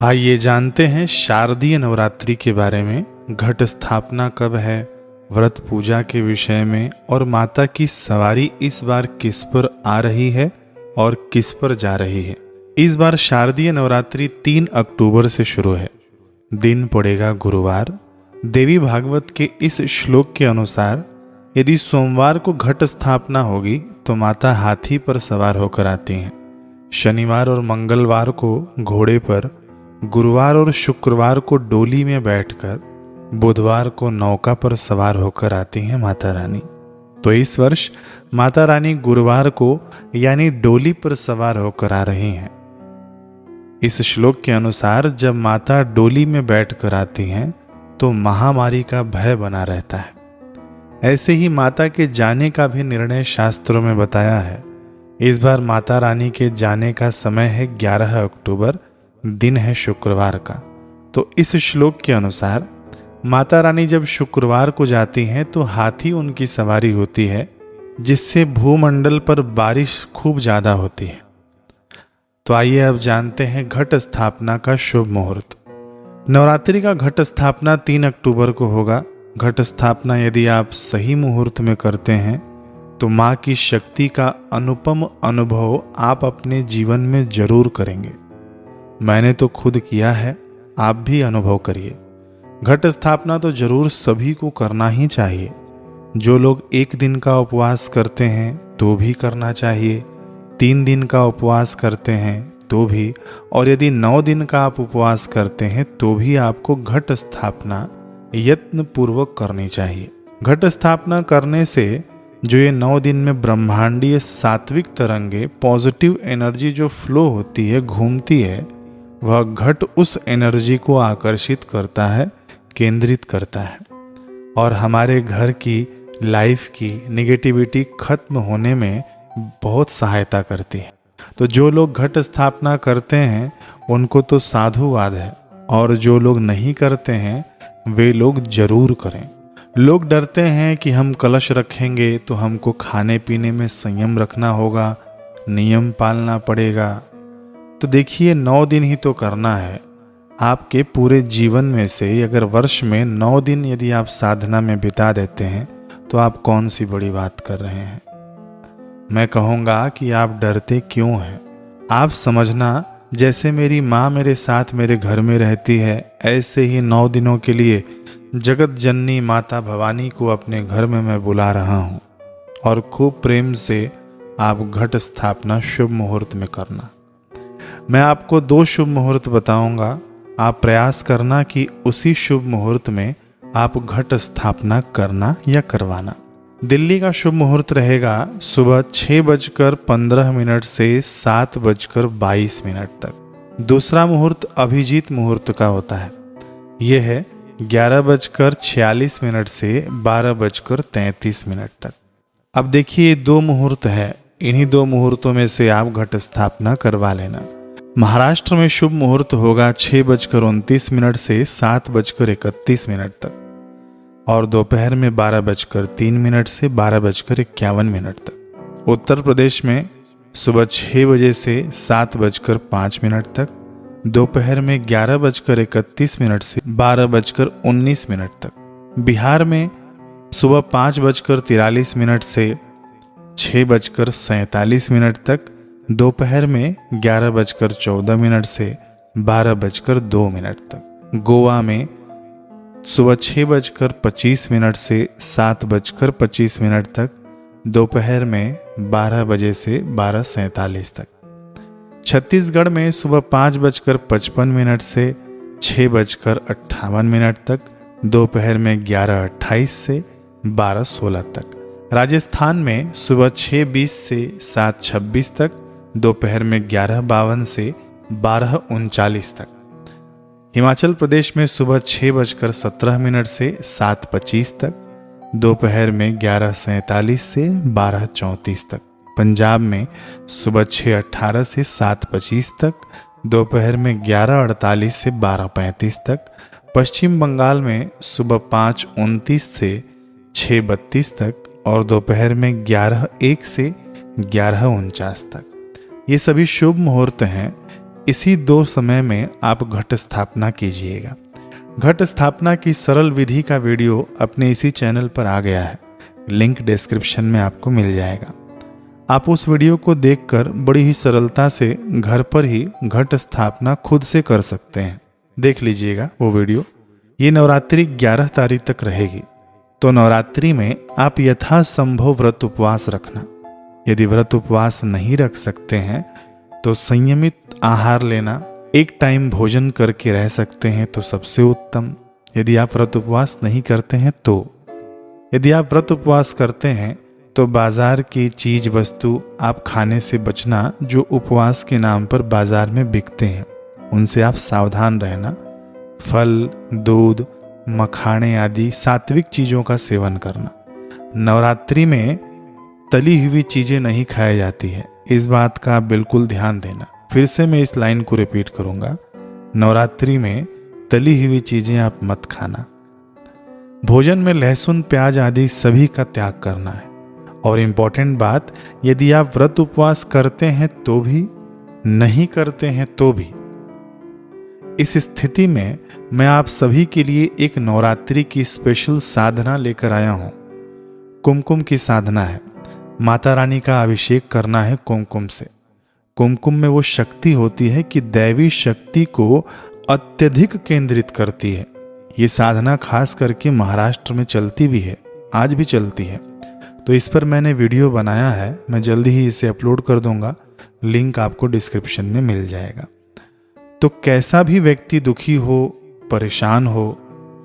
आइए जानते हैं शारदीय नवरात्रि के बारे में। घट स्थापना कब है, व्रत पूजा के विषय में, और माता की सवारी इस बार किस पर आ रही है और किस पर जा रही है। इस बार शारदीय नवरात्रि 3 अक्टूबर से शुरू है। दिन पड़ेगा गुरुवार। देवी भागवत के इस श्लोक के अनुसार यदि सोमवार को घट स्थापना होगी तो माता हाथी पर सवार होकर आती हैं। शनिवार और मंगलवार को घोड़े पर, गुरुवार और शुक्रवार को डोली में बैठकर, बुधवार को नौका पर सवार होकर आती हैं माता रानी। तो इस वर्ष माता रानी गुरुवार को यानी डोली पर सवार होकर आ रही हैं। इस श्लोक के अनुसार जब माता डोली में बैठकर आती हैं तो महामारी का भय बना रहता है। ऐसे ही माता के जाने का भी निर्णय शास्त्रों में बताया है। इस बार माता रानी के जाने का समय है 11 अक्टूबर, दिन है शुक्रवार का। तो इस श्लोक के अनुसार माता रानी जब शुक्रवार को जाती हैं तो हाथी उनकी सवारी होती है, जिससे भूमंडल पर बारिश खूब ज़्यादा होती है। तो आइए अब जानते हैं घट स्थापना का शुभ मुहूर्त। नवरात्रि का घट स्थापना 3 अक्टूबर को होगा। घट स्थापना यदि आप सही मुहूर्त में करते हैं तो माँ की शक्ति का अनुपम अनुभव आप अपने जीवन में जरूर करेंगे। मैंने तो खुद किया है, आप भी अनुभव करिए। घट स्थापना तो जरूर सभी को करना ही चाहिए। जो लोग 1 दिन का उपवास करते हैं तो भी करना चाहिए, 3 दिन का उपवास करते हैं तो भी, और यदि 9 दिन का आप उपवास करते हैं तो भी आपको घट स्थापना यत्न पूर्वक करनी चाहिए। घट स्थापना करने से जो ये 9 दिन में ब्रह्मांडीय सात्विक तरंगे, पॉजिटिव एनर्जी जो फ्लो होती है, घूमती है, वह घट उस एनर्जी को आकर्षित करता है, केंद्रित करता है, और हमारे घर की लाइफ की नेगेटिविटी खत्म होने में बहुत सहायता करती है। तो जो लोग घट स्थापना करते हैं उनको तो साधुवाद है, और जो लोग नहीं करते हैं वे लोग जरूर करें। लोग डरते हैं कि हम कलश रखेंगे तो हमको खाने पीने में संयम रखना होगा, नियम पालना पड़ेगा। तो देखिए 9 दिन ही तो करना है। आपके पूरे जीवन में से अगर वर्ष में 9 दिन यदि आप साधना में बिता देते हैं तो आप कौन सी बड़ी बात कर रहे हैं। मैं कहूँगा कि आप डरते क्यों हैं। आप समझना जैसे मेरी माँ मेरे साथ मेरे घर में रहती है, ऐसे ही 9 दिनों के लिए जगत जननी माता भवानी को अपने घर में मैं बुला रहा हूँ, और खूब प्रेम से आप घट स्थापना शुभ मुहूर्त में करना। मैं आपको 2 शुभ मुहूर्त बताऊंगा। आप प्रयास करना कि उसी शुभ मुहूर्त में आप घट स्थापना करना या करवाना। दिल्ली का शुभ मुहूर्त रहेगा सुबह 6:15 से 7:22 तक। दूसरा मुहूर्त अभिजीत मुहूर्त का होता है। यह है 11:46 से 12:33 तक। अब देखिए 2 मुहूर्त है, इन्हीं 2 मुहूर्तों में से आप घट स्थापना करवा लेना। महाराष्ट्र में शुभ मुहूर्त होगा 6:29 से 7:31 तक, और दोपहर में 12:03 से 12:51 तक। उत्तर प्रदेश में सुबह 6 बजे से 7:05 तक, दोपहर में 11:31 से 12:19 तक। बिहार में सुबह 5:43 से 6:47 तक, दोपहर में 11:14 से 12:02 तक। गोवा में सुबह 6:25 से 7:25 तक, दोपहर में 12 बजे से 12:47 तक। छत्तीसगढ़ में सुबह 5:55 से 6:58 तक, दोपहर में 11:28 से 12:16 तक। राजस्थान में सुबह 6:20 से 7:26 तक, दोपहर में 11:52 से 12:39 तक। हिमाचल प्रदेश में सुबह 6:17 से 7:25 तक, दोपहर में 11:47 से 12:34 तक। पंजाब में सुबह 6:18 से 7:25 तक, दोपहर में 11:48 से 12:35 तक। पश्चिम बंगाल में सुबह 5:29 से 6:32 तक, और दोपहर में 11:01 से 11:49 तक। ये सभी शुभ मुहूर्त हैं। इसी 2 समय में आप घट स्थापना कीजिएगा। घट स्थापना की सरल विधि का वीडियो अपने इसी चैनल पर आ गया है, लिंक डिस्क्रिप्शन में आपको मिल जाएगा। आप उस वीडियो को देखकर बड़ी ही सरलता से घर पर ही घट स्थापना खुद से कर सकते हैं। देख लीजिएगा वो वीडियो। ये नवरात्रि 11 तारीख तक रहेगी, तो नवरात्रि में आप यथासंभव व्रत उपवास रखना। यदि व्रत उपवास नहीं रख सकते हैं तो संयमित आहार लेना, एक टाइम भोजन करके रह सकते हैं तो सबसे उत्तम। यदि आप व्रत उपवास नहीं करते हैं तो यदि आप व्रत उपवास करते हैं तो बाजार की चीज वस्तु आप खाने से बचना, जो उपवास के नाम पर बाजार में बिकते हैं उनसे आप सावधान रहना। फल, दूध, मखाने आदि सात्विक चीजों का सेवन करना। नवरात्रि में तली हुई चीजें नहीं खाई जाती है, इस बात का बिल्कुल ध्यान देना। फिर से मैं इस लाइन को रिपीट करूंगा, नवरात्रि में तली हुई चीजें आप मत खाना। भोजन में लहसुन, प्याज आदि सभी का त्याग करना है। और इम्पोर्टेंट बात, यदि आप व्रत उपवास करते हैं तो भी, नहीं करते हैं तो भी, इस स्थिति में मैं आप सभी के लिए एक नवरात्रि की स्पेशल साधना लेकर आया हूं। कुमकुम की साधना है। माता रानी का अभिषेक करना है कुमकुम से। कुमकुम में वो शक्ति होती है कि दैवी शक्ति को अत्यधिक केंद्रित करती है। ये साधना खास करके महाराष्ट्र में चलती भी है, आज भी चलती है। तो इस पर मैंने वीडियो बनाया है, मैं जल्दी ही इसे अपलोड कर दूंगा, लिंक आपको डिस्क्रिप्शन में मिल जाएगा। तो कैसा भी व्यक्ति दुखी हो, परेशान हो,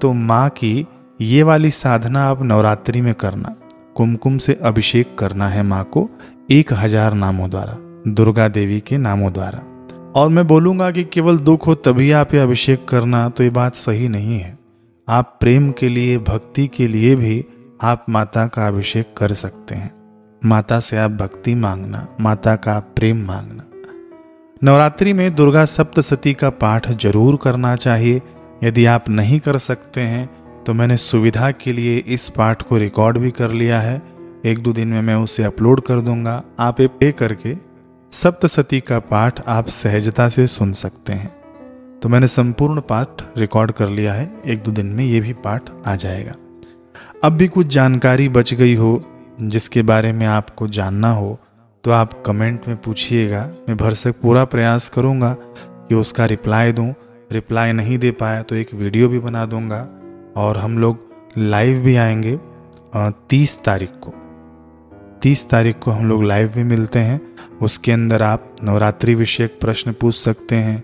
तो माँ की ये वाली साधना आप नवरात्रि में करना। कुमकुम से अभिषेक करना है माँ को 1000 नामों द्वारा, दुर्गा देवी के नामों द्वारा। और मैं बोलूँगा कि केवल दुख हो तभी आप ये अभिषेक करना, तो ये बात सही नहीं है। आप प्रेम के लिए, भक्ति के लिए भी आप माता का अभिषेक कर सकते हैं। माता से आप भक्ति मांगना, माता का प्रेम मांगना। नवरात्रि में दुर्गा सप्तशती का पाठ जरूर करना चाहिए। यदि आप नहीं कर सकते हैं तो मैंने सुविधा के लिए इस पाठ को रिकॉर्ड भी कर लिया है, 1-2 दिन में मैं उसे अपलोड कर दूंगा। आप पे करके सप्तशती का पाठ आप सहजता से सुन सकते हैं। तो मैंने संपूर्ण पाठ रिकॉर्ड कर लिया है, 1-2 दिन में ये भी पाठ आ जाएगा। अब भी कुछ जानकारी बच गई हो जिसके बारे में आपको जानना हो तो आप कमेंट में पूछिएगा। मैं भरसक पूरा प्रयास करूंगा कि उसका रिप्लाई दूं। रिप्लाई नहीं दे पाया तो एक वीडियो भी बना दूंगा। और हम लोग लाइव भी आएंगे 30 तारीख को। 30 तारीख को हम लोग लाइव भी मिलते हैं। उसके अंदर आप नवरात्रि विषयक प्रश्न पूछ सकते हैं,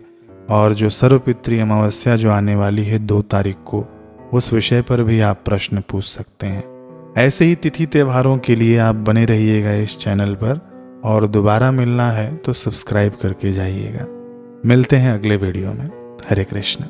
और जो सर्वपितृ अमावस्या जो आने वाली है 2 तारीख को, उस विषय पर भी आप प्रश्न पूछ सकते हैं। ऐसे ही तिथि त्योहारों के लिए आप बने रहिएगा इस चैनल पर, और दोबारा मिलना है तो सब्सक्राइब करके जाइएगा। मिलते हैं अगले वीडियो में। हरे कृष्ण।